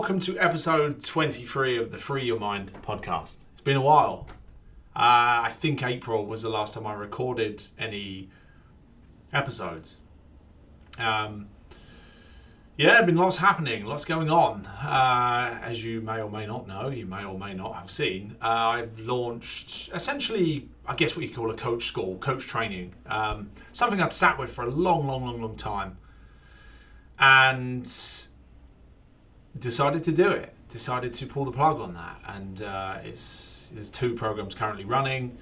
welcome to episode 23 of the Free Your Mind podcast. It's been a while. I think April was the last time I recorded any episodes. Been lots happening, lots going on. As you may or may not know, you may or may not have seen, I've launched essentially, I guess what you call a coach school, coach training. Something I'd sat with for a long time. And decided to do it. Decided to pull the plug on that. And there's two programs currently running.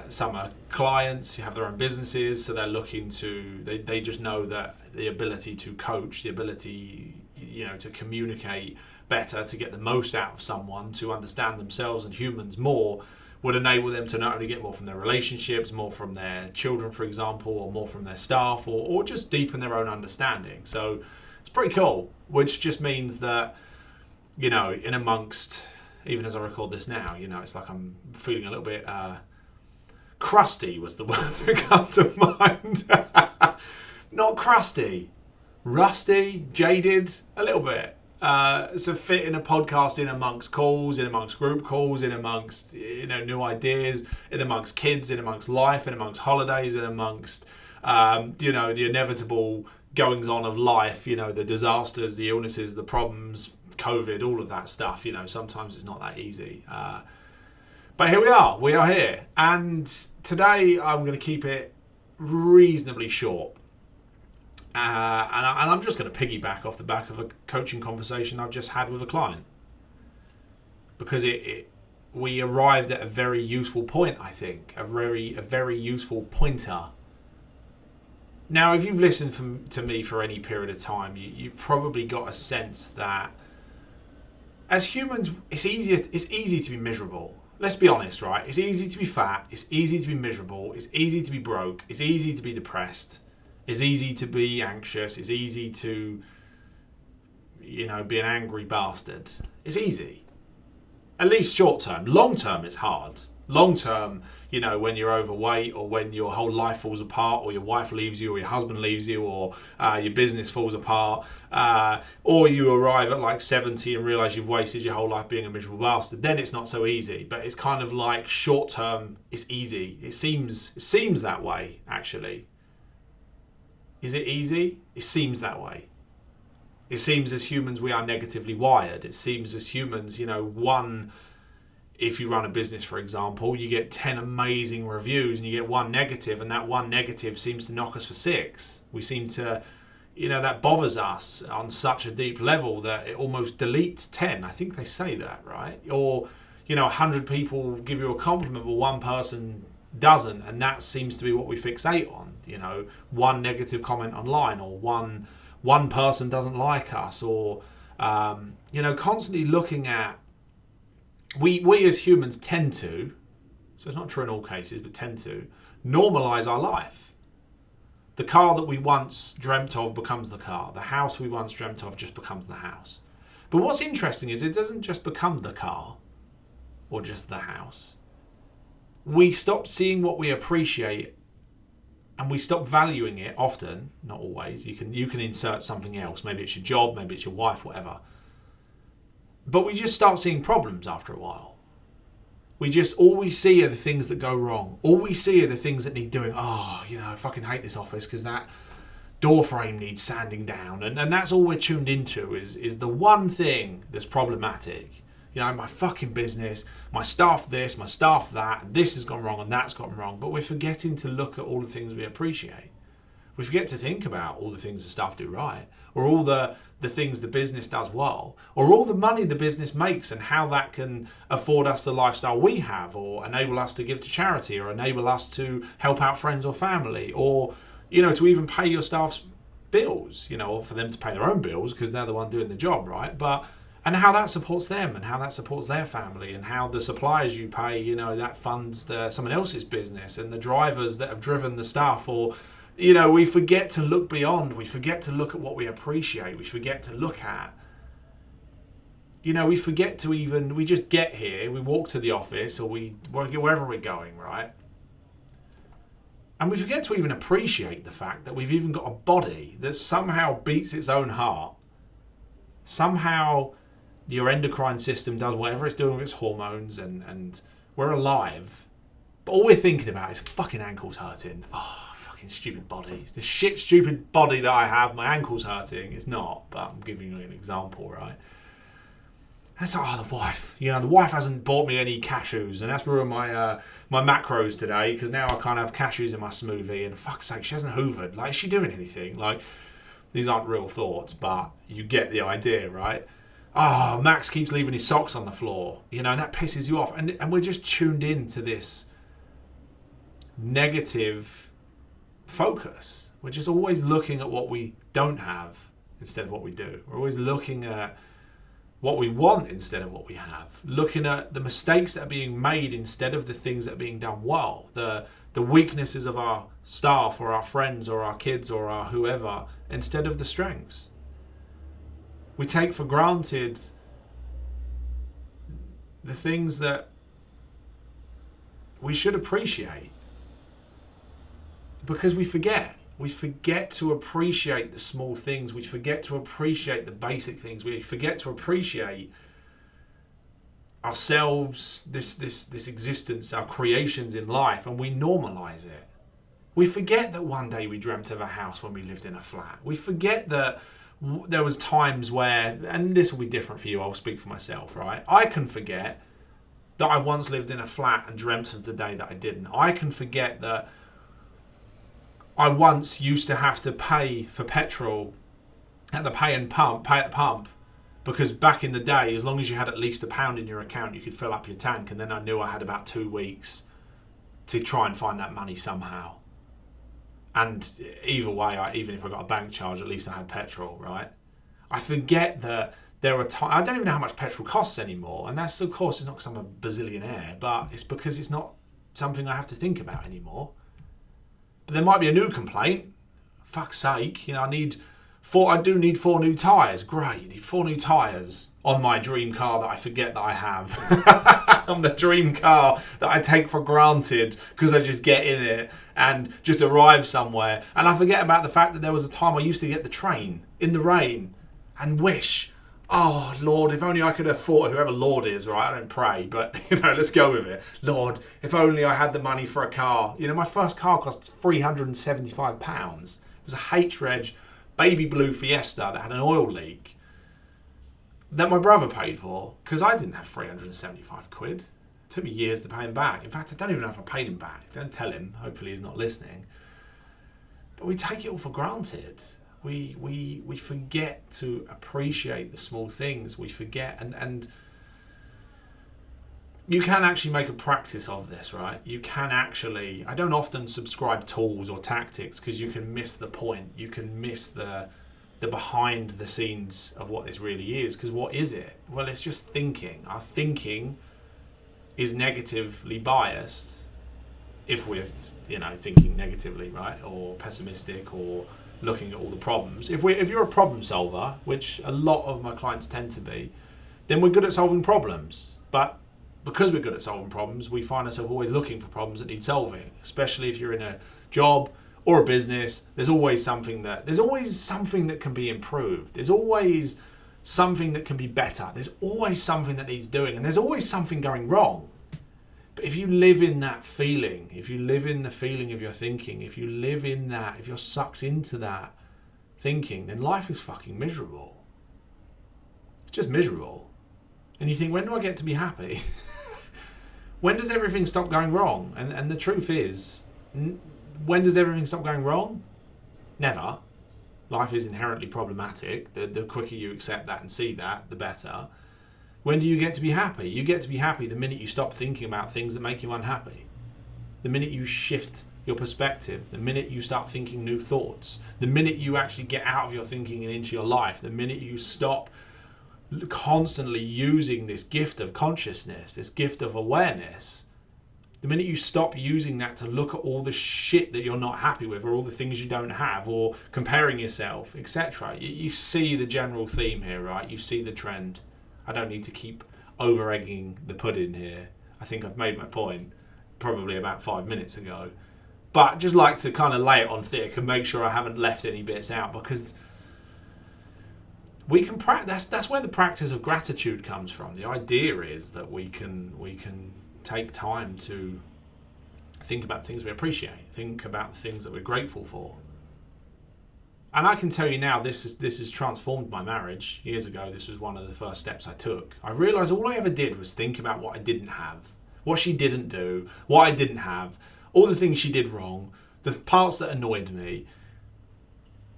Some are clients who have their own businesses, so they're looking to, they just know that the ability to coach, the ability, to communicate better, to get the most out of someone, to understand themselves and humans more, would enable them to not only get more from their relationships, more from their children, for example, or more from their staff, or just deepen their own understanding. So it's pretty cool, which just means that, in amongst, even as I record this now, it's like I'm feeling a little bit crusty was the word that came to mind. Not crusty, rusty, jaded, a little bit. So fit in a podcast in amongst calls, in amongst group calls, in amongst new ideas, in amongst kids, in amongst life, in amongst holidays, in amongst the inevitable goings on of life, the disasters, the illnesses, the problems, COVID, all of that stuff. Sometimes it's not that easy. But here we are here. And today I'm going to keep it reasonably short. And I'm just going to piggyback off the back of a coaching conversation I've just had with a client. Because we arrived at a very useful point, I think. A very useful pointer. Now, if you've listened to me for any period of time, you've probably got a sense that as humans, it's easy to be miserable. Let's be honest, right? It's easy to be fat. It's easy to be miserable. It's easy to be broke. It's easy to be depressed. It's easy to be anxious. It's easy to, be an angry bastard. It's easy. At least short term. Long term, it's hard. Long term, when you're overweight, or when your whole life falls apart, or your wife leaves you, or your husband leaves you, or your business falls apart, or you arrive at like 70 and realise you've wasted your whole life being a miserable bastard, then it's not so easy. But it's kind of like short term, it's easy. It seems that way, actually. Is it easy? It seems that way. It seems as humans we are negatively wired. It seems as humans, if you run a business, for example, you get 10 amazing reviews and you get one negative, and that one negative seems to knock us for 6. We seem to, that bothers us on such a deep level that it almost deletes 10. I think they say that, right? Or, 100 people give you a compliment, but one person doesn't, and that seems to be what we fixate on. One negative comment online, or one person doesn't like us, or, constantly looking at, we as humans tend to, so it's not true in all cases, but tend to normalize our life. The car that we once dreamt of becomes the car. The house we once dreamt of just becomes the house. But what's interesting is it doesn't just become the car or just the house. We stop seeing what we appreciate, and we stop valuing it often, not always. You can insert something else. Maybe it's your job, maybe it's your wife, whatever. But we just start seeing problems after a while. All we see are the things that go wrong. All we see are the things that need doing. Oh, I fucking hate this office because that door frame needs sanding down. And that's all we're tuned into is the one thing that's problematic. My fucking business, my staff this, my staff that, and this has gone wrong and that's gone wrong. But we're forgetting to look at all the things we appreciate. We forget to think about all the things the staff do right, or all the things the business does well, or all the money the business makes and how that can afford us the lifestyle we have, or enable us to give to charity, or enable us to help out friends or family, or, to even pay your staff's bills, or for them to pay their own bills because they're the one doing the job, right? And how that supports them, and how that supports their family, and how the suppliers you pay, that funds someone else's business, and the drivers that have driven the staff, or we forget to look beyond. We forget to look at what we appreciate. We forget to look at, we forget to we just get here, we walk to the office, or we work wherever we're going, right? And we forget to even appreciate the fact that we've even got a body that somehow beats its own heart Somehow your endocrine system does whatever it's doing with its hormones, and we're alive. But all we're thinking about is fucking ankles hurting. Oh, fucking stupid body. The shit stupid body that I have, my ankles hurting. It's not, but I'm giving you an example, right? And it's like, the wife. The wife hasn't bought me any cashews, and that's ruined my my macros today, because now I can't have cashews in my smoothie, and fuck's sake, she hasn't hoovered. Like, is she doing anything? Like, these aren't real thoughts, but you get the idea, right? Oh, Max keeps leaving his socks on the floor, and that pisses you off. And we're just tuned in to this negative focus. We're just always looking at what we don't have instead of what we do. We're always looking at what we want instead of what we have. Looking at the mistakes that are being made instead of the things that are being done well. The weaknesses of our staff or our friends or our kids or our whoever instead of the strengths. We take for granted the things that we should appreciate because we forget. We forget to appreciate the small things. We forget to appreciate the basic things. We forget to appreciate ourselves, this existence, our creations in life, and we normalize it. We forget that one day we dreamt of a house when we lived in a flat. We forget that there was times where, and this will be different for you, I'll speak for myself, right? I can forget that I once lived in a flat and dreamt of the day that I didn't. I can forget that I once used to have to pay for petrol at the pay at pump, because back in the day, as long as you had at least £1 in your account, you could fill up your tank, and then I knew I had about 2 weeks to try and find that money somehow. And either way, even if I got a bank charge, at least I had petrol, right? I forget that there are times, I don't even know how much petrol costs anymore, and that's, of course, it's not because I'm a bazillionaire, but it's because it's not something I have to think about anymore. But there might be a new complaint. Fuck's sake, I do need 4 new tyres. Great, you need 4 new tyres on my dream car that I forget that I have. On the dream car that I take for granted because I just get in it and just arrive somewhere. And I forget about the fact that there was a time I used to get the train in the rain and wish, oh, Lord, if only I could afford, whoever Lord is, right? I don't pray, but, let's go with it. Lord, if only I had the money for a car. My first car cost £375. It was a H-Reg baby blue Fiesta that had an oil leak that my brother paid for because I didn't have 375 quid. It took me years to pay him back. In fact, I don't even know if I paid him back. Don't tell him. Hopefully he's not listening. But we take it all for granted. We forget to appreciate the small things. We forget, and you can actually make a practice of this, right? You can actually, I don't often subscribe tools or tactics because you can miss the point. You can miss the behind the scenes of what this really is. Because what is it? Well, it's just thinking. Our thinking is negatively biased if we're, thinking negatively, right? Or pessimistic, or looking at all the problems. If you're a problem solver, which a lot of my clients tend to be, then we're good at solving problems. But because we're good at solving problems, we find ourselves always looking for problems that need solving, especially if you're in a job or a business. There's always something that can be improved. There's always something that can be better. There's always something that needs doing, and there's always something going wrong. But if you live in that feeling, if you live in the feeling of your thinking, if you live in that, if you're sucked into that thinking, then life is fucking miserable. It's just miserable. And you think, when do I get to be happy? When does everything stop going wrong? And the truth is, when does everything stop going wrong? Never. Life is inherently problematic. The quicker you accept that and see that, the better. When do you get to be happy? You get to be happy the minute you stop thinking about things that make you unhappy. The minute you shift your perspective, the minute you start thinking new thoughts, the minute you actually get out of your thinking and into your life, the minute you stop constantly using this gift of consciousness, this gift of awareness, the minute you stop using that to look at all the shit that you're not happy with, or all the things you don't have, or comparing yourself, etc., you see the general theme here, right? You see the trend. I don't need to keep over-egging the pudding here. I think I've made my point probably about 5 minutes ago. But just like to kind of lay it on thick and make sure I haven't left any bits out, because we can practice. That's where the practice of gratitude comes from. The idea is that we can take time to think about the things we appreciate, think about the things that we're grateful for. And I can tell you now, this has transformed my marriage. Years ago, this was one of the first steps I took. I realised all I ever did was think about what I didn't have, what she didn't do, what I didn't have, all the things she did wrong, the parts that annoyed me.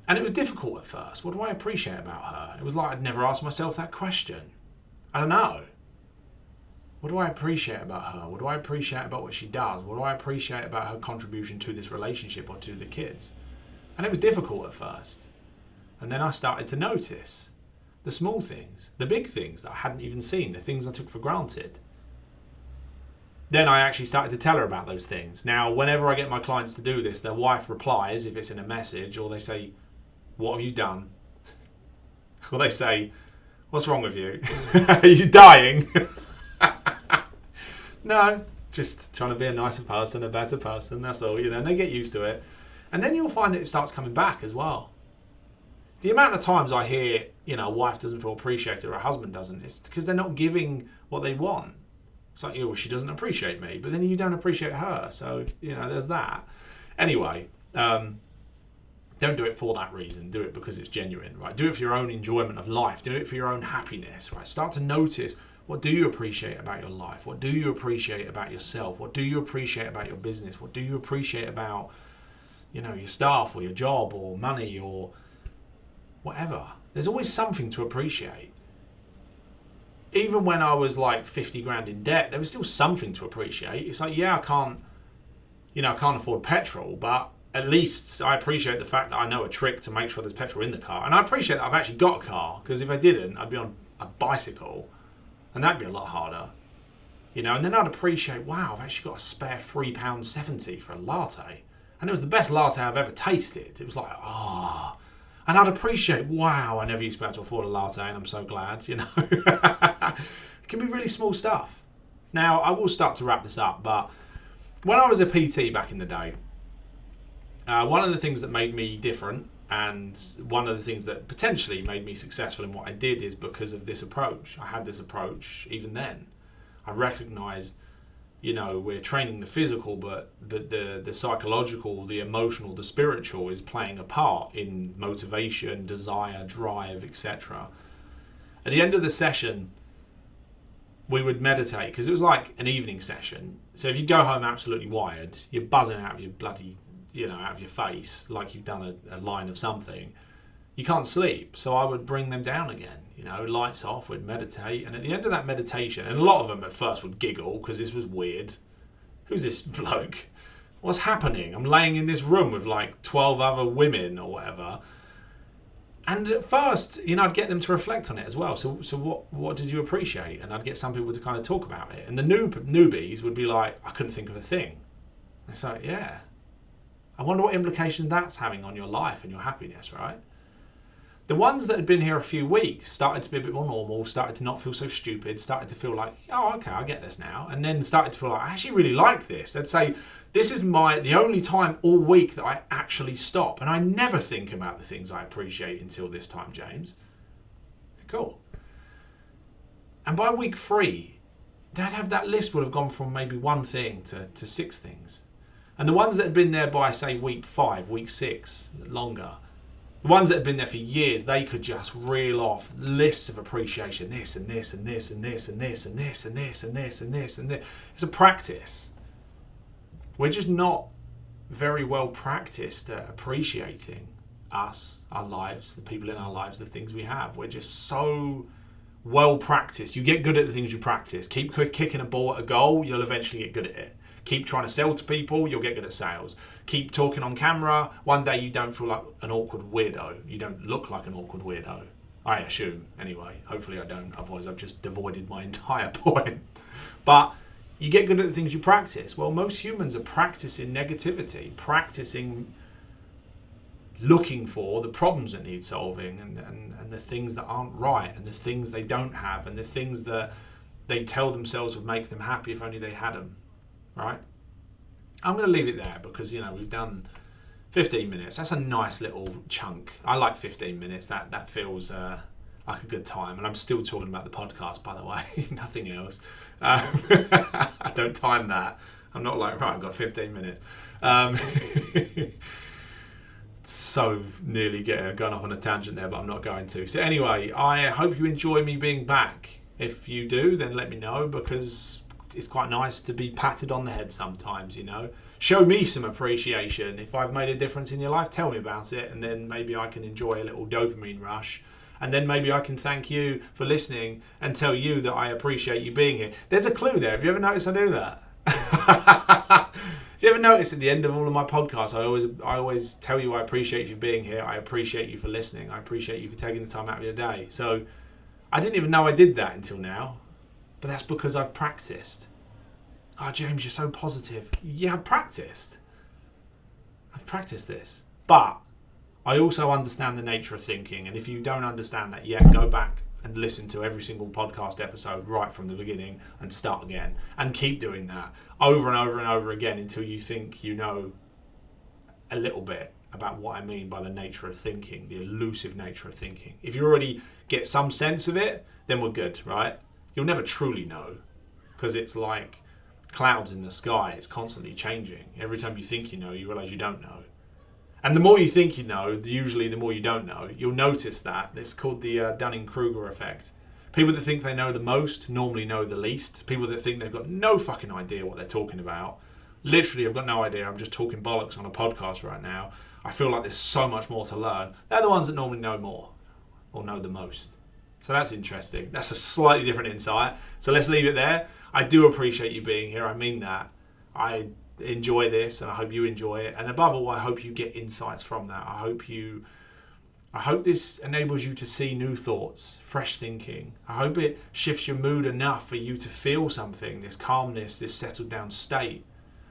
And it was difficult at first. What do I appreciate about her? It was like I'd never asked myself that question. I don't know. What do I appreciate about her? What do I appreciate about what she does? What do I appreciate about her contribution to this relationship or to the kids? And it was difficult at first. And then I started to notice the small things, the big things that I hadn't even seen, the things I took for granted. Then I actually started to tell her about those things. Now, whenever I get my clients to do this, their wife replies, if it's in a message, or they say, "What have you done?" Or they say, "What's wrong with you? Are you dying?" No, just trying to be a nicer person, a better person, that's all, and they get used to it. And then you'll find that it starts coming back as well. The amount of times I hear, a wife doesn't feel appreciated or a husband doesn't, it's because they're not giving what they want. It's like, well, she doesn't appreciate me, but then you don't appreciate her. So, there's that. Anyway, don't do it for that reason. Do it because it's genuine, right? Do it for your own enjoyment of life. Do it for your own happiness, right? Start to notice, what do you appreciate about your life? What do you appreciate about yourself? What do you appreciate about your business? What do you appreciate about your staff or your job or money or whatever? There's always something to appreciate. Even when I was like 50 grand in debt, there was still something to appreciate. It's like, yeah, I can't afford petrol, but at least I appreciate the fact that I know a trick to make sure there's petrol in the car. And I appreciate that I've actually got a car, because if I didn't, I'd be on a bicycle and that'd be a lot harder. And then I'd appreciate, wow, I've actually got a spare £3.70 for a latte. And it was the best latte I've ever tasted. It was like, And I'd appreciate, wow, I never used to be able to afford a latte, and I'm so glad, It can be really small stuff. Now, I will start to wrap this up, but when I was a PT back in the day, one of the things that made me different, and one of the things that potentially made me successful in what I did, is because of this approach. I had this approach even then. I recognised, we're training the physical, but the psychological, the emotional, the spiritual is playing a part in motivation, desire, drive, etc. At the end of the session, we would meditate, because it was like an evening session. So if you go home absolutely wired, you're buzzing out of your bloody, out of your face, like you've done a line of something, you can't sleep. So I would bring them down again. Lights off, we'd meditate, and at the end of that meditation, and a lot of them at first would giggle because this was weird. Who's this bloke? What's happening? I'm laying in this room with like 12 other women or whatever. And at first, I'd get them to reflect on it as well. So what did you appreciate? And I'd get some people to kind of talk about it. And the newbies would be like, I couldn't think of a thing. It's like, yeah. I wonder what implication that's having on your life and your happiness, right? The ones that had been here a few weeks started to be a bit more normal, started to not feel so stupid, started to feel like, oh, okay, I get this now. And then started to feel like, I actually really like this. They'd say, this is the only time all week that I actually stop. And I never think about the things I appreciate until this time, James. Cool. And by week 3, that list would have gone from maybe one thing to 6 things. And the ones that had been there by, say, week 5, week 6, longer, the ones that had been there for years, they could just reel off lists of appreciation. This and this and this and this and this and this and this and this and this and this. It's a practice. We're just not very well practiced at appreciating us, our lives, the people in our lives, the things we have. We're just so well practiced. You get good at the things you practice. Keep kicking a ball at a goal, you'll eventually get good at it. Keep trying to sell to people, you'll get good at sales. Keep talking on camera, one day you don't feel like an awkward weirdo. You don't look like an awkward weirdo. I assume, anyway. Hopefully I don't, otherwise I've just devoided my entire point. But you get good at the things you practice. Well, most humans are practicing negativity, practicing looking for the problems that need solving and the things that aren't right and the things they don't have and the things that they tell themselves would make them happy if only they had them. Right? I'm going to leave it there because, we've done 15 minutes. That's a nice little chunk. I like 15 minutes. That feels like a good time. And I'm still talking about the podcast, by the way, nothing else. I don't time that. I'm not like, right, I've got 15 minutes. So nearly going off on a tangent there, but I'm not going to. So anyway, I hope you enjoy me being back. If you do, then let me know, because it's quite nice to be patted on the head sometimes, you know. Show me some appreciation. If I've made a difference in your life, tell me about it, and then maybe I can enjoy a little dopamine rush. And then maybe I can thank you for listening and tell you that I appreciate you being here. There's a clue there. Have you ever noticed I do that? Have you ever noticed at the end of all of my podcasts, I always tell you I appreciate you being here. I appreciate you for listening. I appreciate you for taking the time out of your day. So I didn't even know I did that until now. But that's because I've practiced. Oh, James, you're so positive. Yeah, I've practiced this. But I also understand the nature of thinking. And if you don't understand that yet, go back and listen to every single podcast episode right from the beginning and start again. And keep doing that over and over and over again until you think you know a little bit about what I mean by the nature of thinking, the elusive nature of thinking. If you already get some sense of it, then we're good, right? You'll never truly know, because it's like clouds in the sky. It's constantly changing. Every time you think you know, you realise you don't know. And the more you think you know, usually the more you don't know. You'll notice that. It's called the Dunning-Kruger effect. People that think they know the most normally know the least. People that think they've got no fucking idea what they're talking about. Literally, I've got no idea. I'm just talking bollocks on a podcast right now. I feel like there's so much more to learn. They're the ones that normally know more or know the most. So that's interesting. That's a slightly different insight. So let's leave it there. I do appreciate you being here. I mean that. I enjoy this and I hope you enjoy it. And above all, I hope you get insights from that. I hope this enables you to see new thoughts, fresh thinking. I hope it shifts your mood enough for you to feel something, this calmness, this settled down state.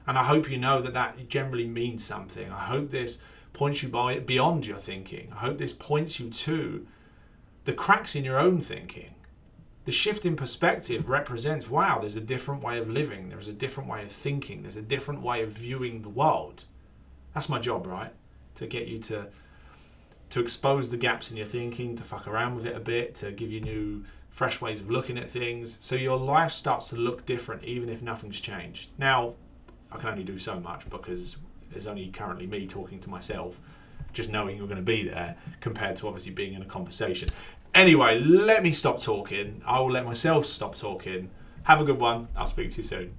And I hope you know that that generally means something. I hope this points you beyond your thinking. I hope this points you to the cracks in your own thinking. The shift in perspective represents, wow, there's a different way of living. There's a different way of thinking. There's a different way of viewing the world. That's my job, right? To get you to expose the gaps in your thinking, to fuck around with it a bit, to give you new, fresh ways of looking at things, so your life starts to look different even if nothing's changed. Now, I can only do so much because there's only currently me talking to myself, just knowing you're going to be there, compared to obviously being in a conversation. Anyway, let me stop talking. I will let myself stop talking. Have a good one. I'll speak to you soon.